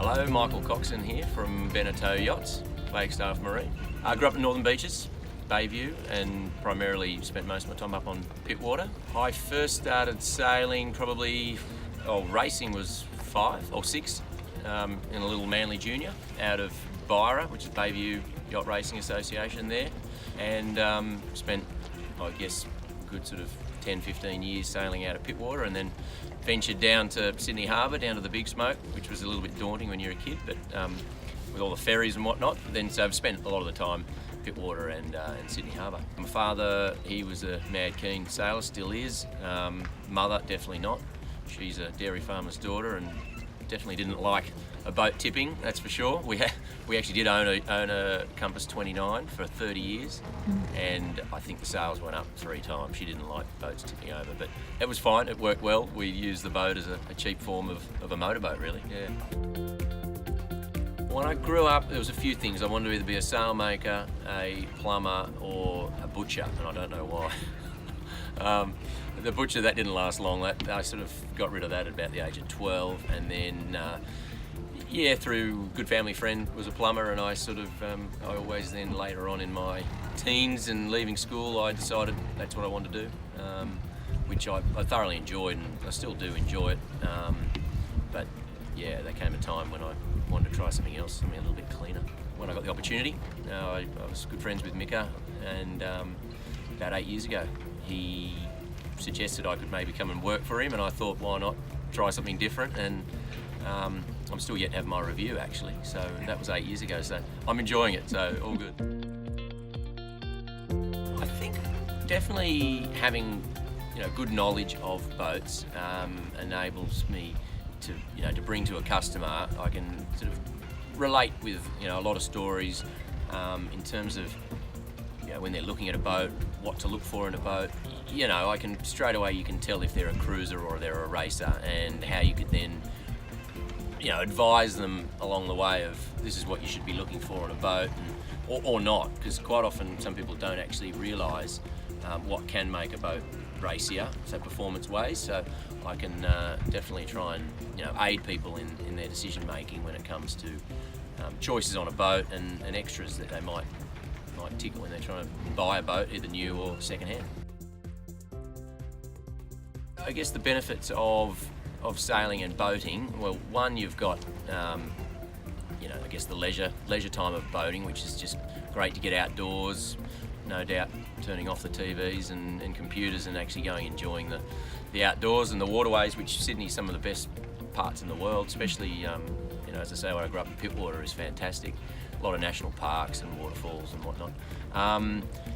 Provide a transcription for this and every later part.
Hello, Michael Coxon here from Beneteau Yachts, Flagstaff Marine. I grew up in Northern Beaches, Bayview, and primarily spent most of my time up on Pittwater. I first started sailing racing was 5 or 6 in a little Manly Junior out of Byra, which is Bayview Yacht Racing Association there, and spent, I guess, a good sort of 10-15 years sailing out of Pittwater, and then ventured down to Sydney Harbour, down to the Big Smoke, which was a little bit daunting when you're a kid, but with all the ferries and whatnot. So I've spent a lot of the time Pittwater and Sydney Harbour. My father, he was a mad keen sailor, still is. Mother, definitely not. She's a dairy farmer's daughter and definitely didn't like a boat tipping, that's for sure. We actually did own a Compass 29 for 30 years, and I think the sails went up 3 times. She didn't like boats tipping over, but it was fine, it worked well. We used the boat as a cheap form of a motorboat, really, yeah. When I grew up, there was a few things. I wanted to either be a sailmaker, a plumber, or a butcher, and I don't know why. The butcher, that didn't last long. I sort of got rid of that at about the age of 12, and then through a good family friend was a plumber, and I always then later on in my teens and leaving school, I decided that's what I wanted to do, which I thoroughly enjoyed, and I still do enjoy it. But yeah, there came a time when I wanted to try something else, something a little bit cleaner. When I got the opportunity, I was good friends with Mika, and about 8 years ago, he suggested I could maybe come and work for him, and I thought, why not try something different? And I'm still yet to have my review, actually, so that was 8 years ago, so I'm enjoying it, so all good. I think definitely having good knowledge of boats enables me to bring to a customer. I can sort of relate with a lot of stories in terms of when they're looking at a boat, what to look for in a boat. I can straight away, you can tell if they're a cruiser or they're a racer, and how you could then advise them along the way of this is what you should be looking for in a boat, or not, because quite often some people don't actually realise what can make a boat racier, so performance ways. So I can definitely try and aid people in their decision making when it comes to choices on a boat and extras that they might tickle when they're trying to buy a boat, either new or second hand. I guess the benefits of sailing and boating, well, one, you've got I guess the leisure time of boating, which is just great to get outdoors, no doubt turning off the TVs and computers and actually going enjoying the outdoors and the waterways, which Sydney's some of the best parts in the world, especially as I say, when I grew up in Pittwater, is fantastic. A lot of national parks and waterfalls and whatnot.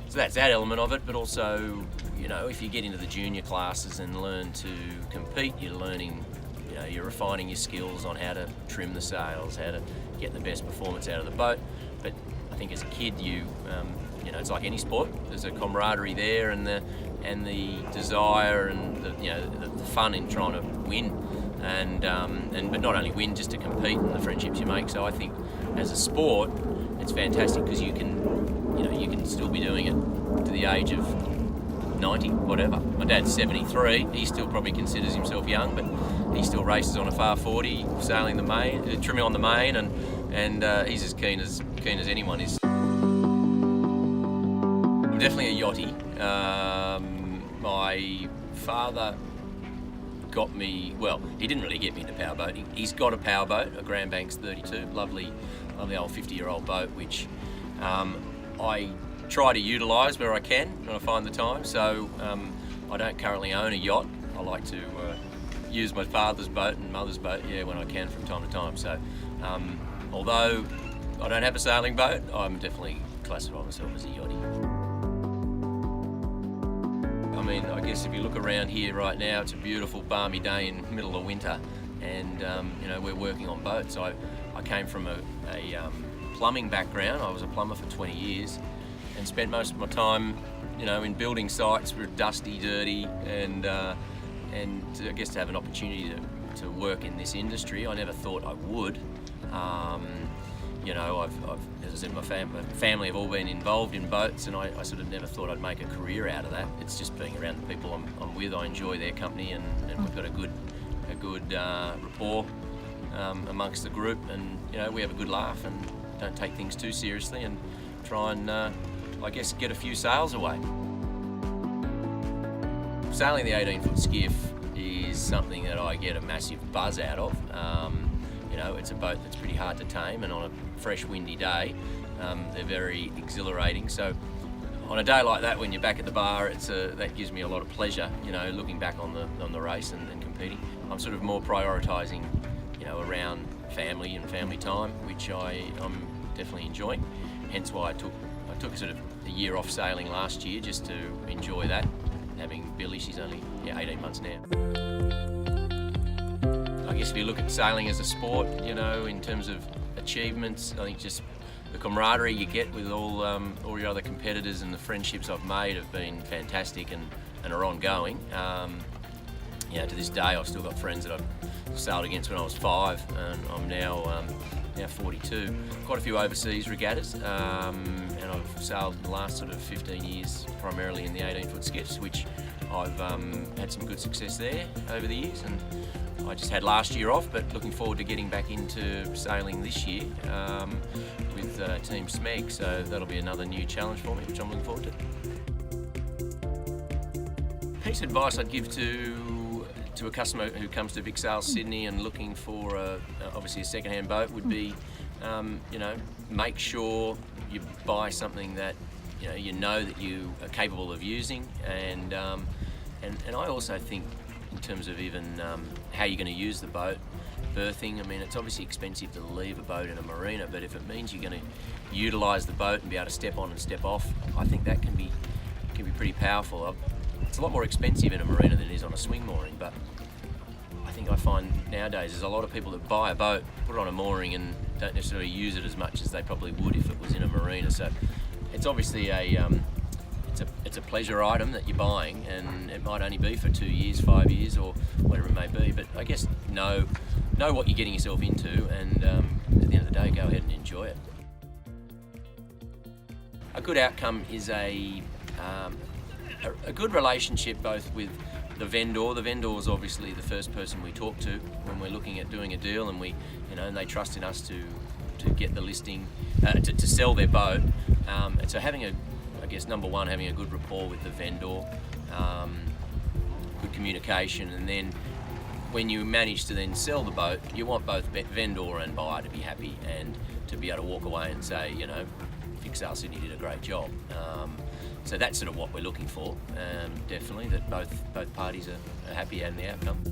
So that's that element of it, but also, if you get into the junior classes and learn to compete, you're learning, you're refining your skills on how to trim the sails, how to get the best performance out of the boat. But I think as a kid, it's like any sport. There's a camaraderie there, and the desire and the fun in trying to win, but not only win, just to compete, and the friendships you make. So I think as a sport, it's fantastic because you can still be doing it to the age of 90, whatever. My dad's 73. He still probably considers himself young, but he still races on a far 40, sailing the main, trimming on the main, and he's as keen as anyone is. I'm definitely a yachty. My father got me, well, he didn't really get me into powerboating. He's got a powerboat, a Grand Banks 32, lovely old 50-year-old boat, which I try to utilise where I can when I find the time. So I don't currently own a yacht. I like to use my father's boat and mother's boat, when I can from time to time. So although I don't have a sailing boat, I'm definitely classify myself as a yachty. I mean, I guess if you look around here right now, it's a beautiful balmy day in the middle of winter, and we're working on boats. I came from a plumbing background. I was a plumber for 20 years and spent most of my time in building sites were dusty, dirty, and I guess to have an opportunity to work in this industry, I never thought I would. I've as I said, my family have all been involved in boats, and I sort of never thought I'd make a career out of that. It's just being around the people I'm with. I enjoy their company, and we've got a good rapport amongst the group, and we have a good laugh and don't take things too seriously, and try and I guess get a few sails away. Sailing the 18-foot skiff is something that I get a massive buzz out of. It's a boat that's pretty hard to tame, and on a fresh windy day they're very exhilarating. So on a day like that, when you're back at the bar, that gives me a lot of pleasure, looking back on the race and competing. I'm sort of more prioritising around family and family time, which I'm definitely enjoying. Hence why I took sort of a year off sailing last year, just to enjoy that. Having Billy, she's only 18 months now. I guess if you look at sailing as a sport, in terms of achievements, I think just the camaraderie you get with all your other competitors, and the friendships I've made have been fantastic and are ongoing. To this day, I've still got friends that I've sailed against when I was 5, and I'm now 42. Quite a few overseas regattas, and I've sailed the last sort of 15 years primarily in the 18-foot skiffs, which I've had some good success there over the years, and I just had last year off, but looking forward to getting back into sailing this year with Team SMEG, so that'll be another new challenge for me, which I'm looking forward to. Piece of advice I'd give to a customer who comes to Vic Sails Sydney and looking for obviously a second-hand boat would be, make sure you buy something that you know that you are capable of using, and I also think in terms of even how you're going to use the boat, berthing. I mean, it's obviously expensive to leave a boat in a marina, but if it means you're going to utilise the boat and be able to step on and step off, I think that can be pretty powerful. It's a lot more expensive in a marina than it is on a swing mooring, but I find nowadays there's a lot of people that buy a boat, put it on a mooring, and don't necessarily use it as much as they probably would if it was in a marina. So it's obviously it's a pleasure item that you're buying, and it might only be for 2 years, 5 years, or whatever it may be. But I guess know what you're getting yourself into, and at the end of the day, go ahead and enjoy it. A good outcome is a good relationship both with the vendor. The vendor is obviously the first person we talk to when we're looking at doing a deal, and and they trust in us to get the listing, to sell their boat. And so having number one, having a good rapport with the vendor, good communication, and then when you manage to then sell the boat, you want both vendor and buyer to be happy and to be able to walk away and say, Vic Sails Sydney did a great job. So that's sort of what we're looking for, definitely, that both parties are happy in the outcome.